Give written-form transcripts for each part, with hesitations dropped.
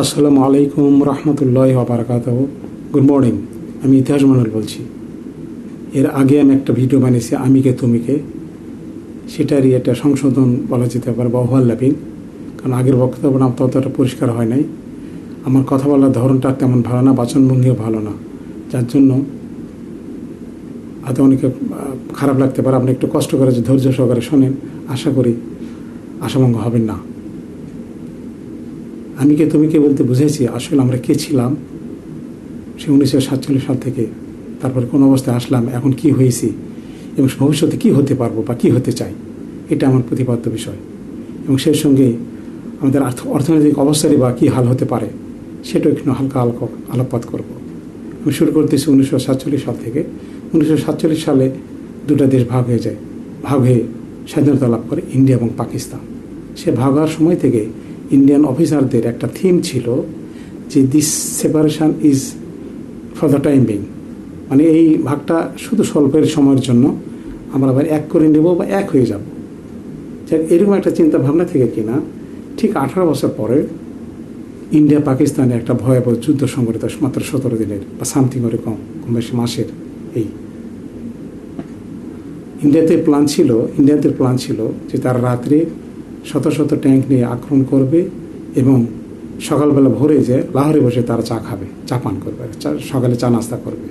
আসসালামু আলাইকুম রহমতুল্লাহি ওয়া বারাকাতুহু। Good morning. আমি ইতিহাস মন্ডল বলছি। এর আগে আমি একটা ভিডিও বানিয়েছি আমিকে তুমিকে, সেটারই একটা সংশোধন বলা যেতে পারে বা ওভারল্যাপিং, কারণ আগের বক্তব্যটা ততটা পরিষ্কার হয় নাই। আমার কথা বলার ধরনটা তেমন ভালো না, বাচনভঙ্গিও ভালো না, যার জন্য হয়তো অনেকে খারাপ লাগতে পারে। আপনি একটু কষ্ট করে যে ধৈর্য সহকারে শোনেন, আশা করি আশাভঙ্গ হবেন না। আমিকে তুমিকে বলতে বুঝেছি আসলে আমরা কে ছিলাম সে 1947 সাল থেকে, তারপরে কোন অবস্থায় আসলাম, এখন কি হয়েছি এবং ভবিষ্যতে কি হতে পারবো বা কি হতে চাই, এটা আমার প্রতিপাদ্য বিষয়। এবং সেই সঙ্গে আমাদের অর্থনৈতিক অবস্থারই বা কী হাল হতে পারে সেটাও একটু হালকা আলোকপাত করব। আমি শুরু করতেছি 1947 সাল থেকে। 1947 সালে দুটা দেশ ভাগ হয়ে যায়, ভাগ হয়ে স্বাধীনতা লাভ করে ইন্ডিয়া এবং পাকিস্তান। সে ভাগ হওয়ার সময় থেকে ইন্ডিয়ান অফিসারদের একটা থিম ছিল যে this separation is for the time being, মানে এই ভাগটা শুধু স্বল্পের সময়ের জন্য, আমরা আবার এক করে নেব বা এক হয়ে যাব। এরকম একটা চিন্তা ভাবনা থেকে কিনা ঠিক 18 বছর পরে ইন্ডিয়া পাকিস্তানে একটা ভয়াবহ যুদ্ধ সংঘটিত, মাত্র 17 দিনের বা সামথিং ওরকম, কম বেশি মাসের। এই ইন্ডিয়াতে প্ল্যান ছিল যে তার রাত্রে শত শত ট্যাঙ্ক নিয়ে আক্রমণ করবে এবং সকালবেলা ভোরে যে লাহোরে বসে তারা চা খাবে, চা পান করবে, সকালে চা নাস্তা করবে।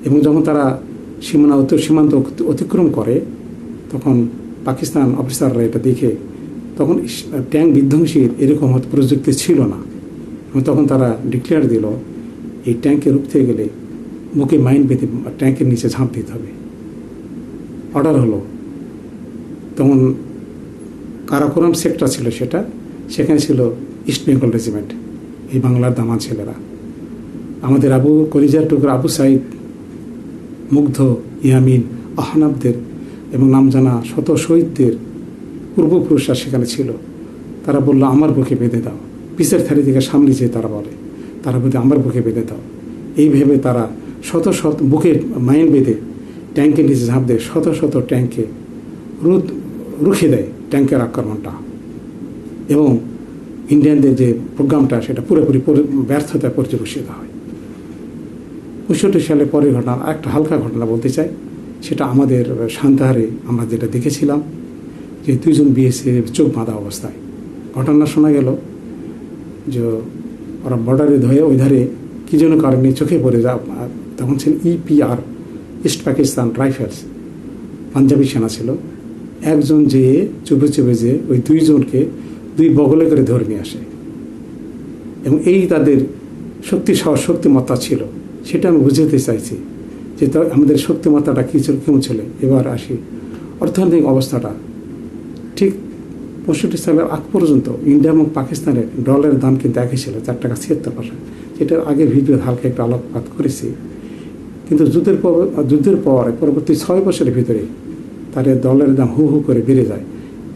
এবং যখন তারা সীমান্ত অতিক্রম করে তখন পাকিস্তান অফিসাররা এটা দেখে, তখন ট্যাঙ্ক বিধ্বংসীর এরকম প্রযুক্তি ছিল না। এবং তখন তারা ডিক্লেয়ার দিল এই ট্যাঙ্কে রুখতে গেলে বুকে মাইন বেঁধে ট্যাঙ্কের নিচে ঝাঁপ দিতে হবে। অর্ডার হলো। তখন কারাকোরাম সেক্টর ছিল সেখানে ছিল ইস্ট বেঙ্গল রেজিমেন্ট, এই বাংলার দামাল ছেলেরা। আমাদের কলিজার টুকরা আবু সাইদ, মুগ্ধ, ইয়ামিন, আহনাবদের এবং নাম জানা শত শহীদদের পূর্বপুরুষরা সেখানে ছিল। তারা বলল আমার বুকে বেঁধে দাও, পিসের থালি থেকে সামনে যেয়ে তারা বলে, তারা বলতে আমার বুকে বেঁধে দাও। এই ভেবে তারা শত বুকে মাইন বেঁধে ট্যাঙ্কের নিচে ঝাঁপ দেয়, শত শত ট্যাঙ্কে রুখে দেয় ট্যাঙ্কের আক্রমণটা। এবং ইন্ডিয়ানদের যে প্রোগ্রামটা সেটা পুরোপুরি ব্যর্থতায় পর্যবেসিত হয়। 65 সালে পরের ঘটনা, একটা হালকা ঘটনা বলতে চাই। সেটা আমাদের সান্তাহারে আমরা যেটা দেখেছিলাম যে 2 জন বিএসএফ চোখ বাঁধা অবস্থায় ঘটনা শোনা গেল যে ওরা বর্ডারে ধয়ে ওই ধারে কী যেন কারণে চোখে পড়ে তখন ছিল EPR, East Pakistan Rifles, Punjabi সেনা ছিল। একজন যেয়ে চুপে যে ওই 2 জনকে 2 বগলে করে ধরে নিয়ে আসে। এবং এই তাদের শক্তিমত্তা ছিল, সেটা আমি বুঝাতে চাইছি যে আমাদের শক্তিমত্তাটা কী ছিল, কেমন ছিল। এবার আসি অর্থনৈতিক অবস্থাটা। ঠিক 65 সালের আগ পর্যন্ত ইন্ডিয়া এবং পাকিস্তানের ডলারের দাম কিন্তু একই ছিল, 4 টাকা 76 পয়সা। যেটার আগের ভিডিও হালকা একটু আলোকপাত করেছি। কিন্তু যুদ্ধের পরবর্তী 6 বছরের ভিতরে তার ডলারের দাম হু হু করে বেড়ে যায়।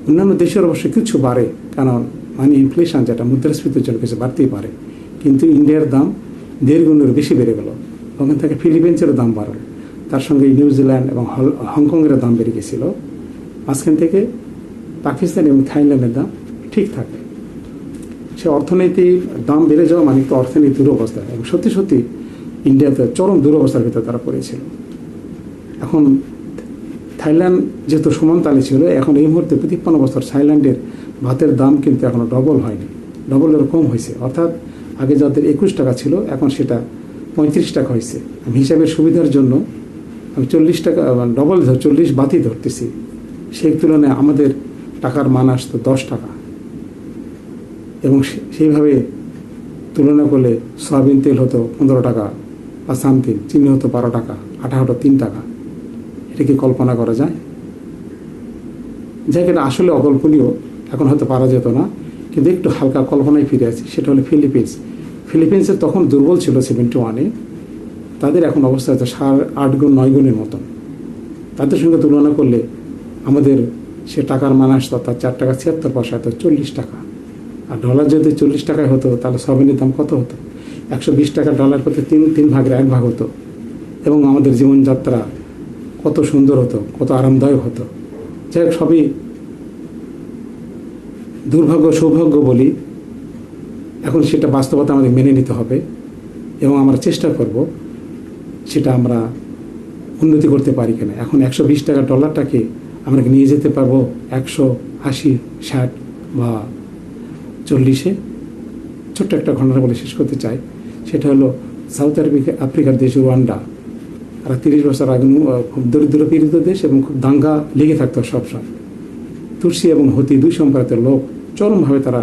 অন্যান্য দেশের অবশ্য কিছু বাড়ে, কারণ মানে ইনফ্লেশন যেটা মুদ্রাস্ফীতির জন্য কিছু বাড়তেই পারে, কিন্তু ইন্ডিয়ার দাম 1.5 গুণের বেশি বেড়ে গেল। ওখান থেকে ফিলিপিন্সেরও দাম বাড়ল, তার সঙ্গে নিউজিল্যান্ড এবং হংকংয়ের দাম বেড়ে গেছিল। মাঝখান থেকে পাকিস্তান এবং থাইল্যান্ডের দাম ঠিক থাকে। সে অর্থনীতির দাম বেড়ে যাওয়া মানে তো অর্থনীতি দুরবস্থা, এবং সত্যি ইন্ডিয়াতে চরম দুরবস্থার ভিতরে তারা পড়েছিল। এখন থাইল্যান্ড যেহেতু সমানতালে ছিল, এখন এই মুহূর্তে 55 বছর থাইল্যান্ডের ভাতের দাম কিন্তু এখনও ডবল হয়নি, ডবলের কম হয়েছে। অর্থাৎ আগে যাদের 21 টাকা ছিল এখন সেটা 35 টাকা হয়েছে। আমি হিসাবের সুবিধার জন্য আমি 40 টাকা ডবল 40 বাতি ধরতেছি। সেই তুলনায় আমাদের টাকার মান আসতো 10 টাকা। এবং সেইভাবে তুলনা করলে সয়াবিন তেল হতো 15 টাকা বা সামথিং, চিনি হতো 12 টাকা, আটা হতো 3 টাকা। এটা কি কল্পনা করা যায়? যাই এটা আসলে অকল্পনীয়, এখন হয়তো পারা যেত না, কিন্তু একটু হালকা কল্পনায় ফিরে আছি। সেটা হলো ফিলিপিন্সের তখন দুর্বল ছিল 71-এ, তাদের এখন অবস্থা হয়তো 8 গুণ 9 গুণের মতন। তাদের সঙ্গে তুলনা করলে আমাদের সে টাকার মান আসতো তার 4 টাকা 76 পয়সা, তো 40 টাকা। আর ডলার যদি 40 টাকায় হতো তাহলে সয়াবিনের দাম কত হতো? 120 টাকা ডলার প্রতি 3 ভাগের 1 ভাগ হতো। এবং আমাদের জীবনযাত্রা কত সুন্দর হতো, কত আরামদায়ক হতো। যাই হোক, সবই দুর্ভাগ্য সৌভাগ্য বলি এখন সেটা বাস্তবতা আমাদের মেনে নিতে হবে এবং আমরা চেষ্টা করব সেটা আমরা উন্নতি করতে পারি কিনা। এখন 120 টাকা ডলারটাকে আমরা নিয়ে যেতে পারবো 180, 60 বা 40-এ। ছোট্ট একটা ঘটনা বলে শেষ করতে চাই। সেটা হলো সাউথ আফ্রিকার দেশ রুয়ান্ডা। আর 30 বছর আগে খুব দরিদ্র পীড়িত দেশ এবং খুব দাঙ্গা লেগে থাকতো সবসময়। তুর্সি এবং হুতি দুই সম্প্রদায়ের লোক চরমভাবে তারা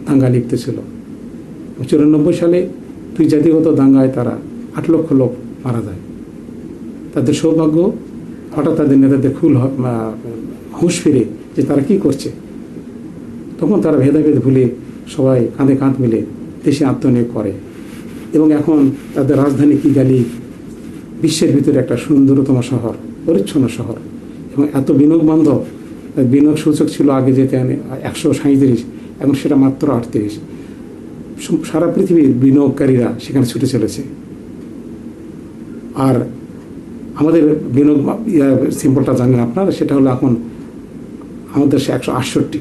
দাঙ্গা লিখতেছিল। 94 সালে দুই জাতিগত দাঙ্গায় তারা 8 লক্ষ লোক মারা যায়। তাদের সৌভাগ্য, হঠাৎ তাদের নেতাদের হুঁশ ফিরে যে তারা কি করছে। তখন তারা ভেদাভেদ ভুলে সবাই কাঁধে কাঁধ মিলে দেশে আত্মনিয়োগ করে এবং এখন তাদের রাজধানী কিগালি বিশ্বের ভিতরে একটা সুন্দরতম শহর, পরিচ্ছন্ন শহর এবং এত বিনিয়োগ বান্ধব। বিনিয়োগ সূচক ছিল আগে যেতে 137, এখন সেটা মাত্র 38। সারা পৃথিবীর বিনিয়োগকারীরা সেখানে ছুটে চলেছে। আর আমাদের বিনিয়োগ সিম্বলটা জানেন আপনারা, সেটা হলো এখন আমাদের দেশে 168।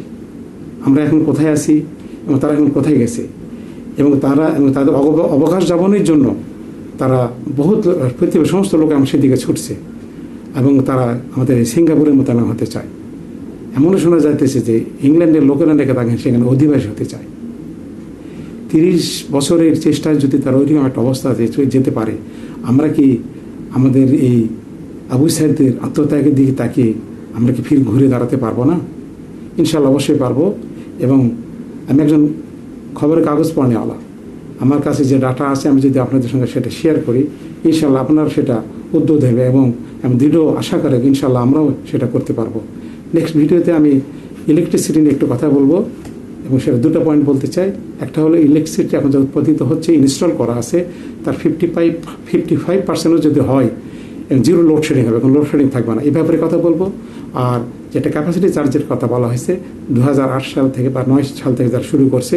আমরা এখন কোথায় আছি এবং তারা এখন কোথায় গেছে এবং তাদের অবকাশ যাপনের জন্য তারা বহুত পৃথিবীর সমস্ত লোক আমার সেদিকে ছুটছে এবং তারা আমাদের সিঙ্গাপুরের মোতাবেক হতে চায়। এমনও শোনা যাইতেছে যে ইংল্যান্ডের লোকেরা নাকি তাকে সেখানে অধিবাসী হতে চায়। 30 বছরের চেষ্টায় যদি তারা ওইরকম একটা অবস্থা যেতে পারে, আমরা কি আমাদের এই আবু সাইদের আত্মত্যাগের দিকে তাকিয়ে আমরা কি ফির ঘুরে দাঁড়াতে পারবো না? ইনশাল্লাহ অবশ্যই পারবো। এবং আমি একজন খবরের কাগজ পড়নেওয়ালা, আমার কাছে যে ডাটা আছে আমি যদি আপনাদের সঙ্গে সেটা শেয়ার করি, ইনশাল্লাহ আপনারা সেটা উদ্যোগ দেবে এবং আমি দৃঢ় আশা করে ইনশাল্লাহ আমরাও সেটা করতে পারবো। নেক্সট ভিডিওতে আমি ইলেকট্রিসিটি নিয়ে একটু কথা বলবো এবং সেটা 2টা পয়েন্ট বলতে চাই। একটা হলো ইলেকট্রিসিটি এখন যে উৎপাদিত হচ্ছে, ইনস্টল করা আছে, তার 55% যদি হয় এবং জিরো লোডশেডিং হবে, কোনো লোডশেডিং থাকবে না, এই ব্যাপারে কথা বলবো। আর যেটা ক্যাপাসিটি চার্জের কথা বলা হয়েছে, 2008 সাল থেকে বা 9 সাল থেকে যারা শুরু করছে,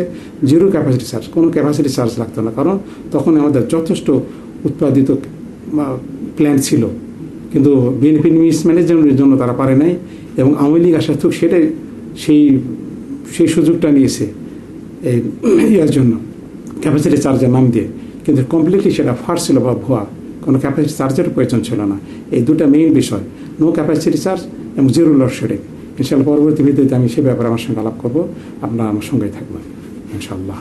জিরো ক্যাপাসিটি চার্জ, কোনো ক্যাপাসিটি চার্জ লাগতো না, কারণ তখন আমাদের যথেষ্ট উৎপাদিত প্ল্যান্ট ছিল, কিন্তু বিএনপি মিসম্যানেজমেন্টের জন্য তারা পারে নাই এবং আওয়ামী লীগ আসা থাকুক সেটাই সেই সুযোগটা নিয়েছে ইয়ার জন্য ক্যাপাসিটি চার্জের নাম দিয়ে, কিন্তু কমপ্লিটলি সেটা ফার্স ছিল বা ভুয়া, কোনো ক্যাপাসিটি চার্জের প্রয়োজন ছিল না। এই 2টা মেইন বিষয়, নো ক্যাপাসিটি চার্জ এবং জিরো লোডশেডিং। ইনশাআল্লাহ পরবর্তী ভিডিওতে আমি সে ব্যাপারে আমার সঙ্গে আলাপ করবো, আপনারা আমার সঙ্গেই থাকবেন ইনশাআল্লাহ।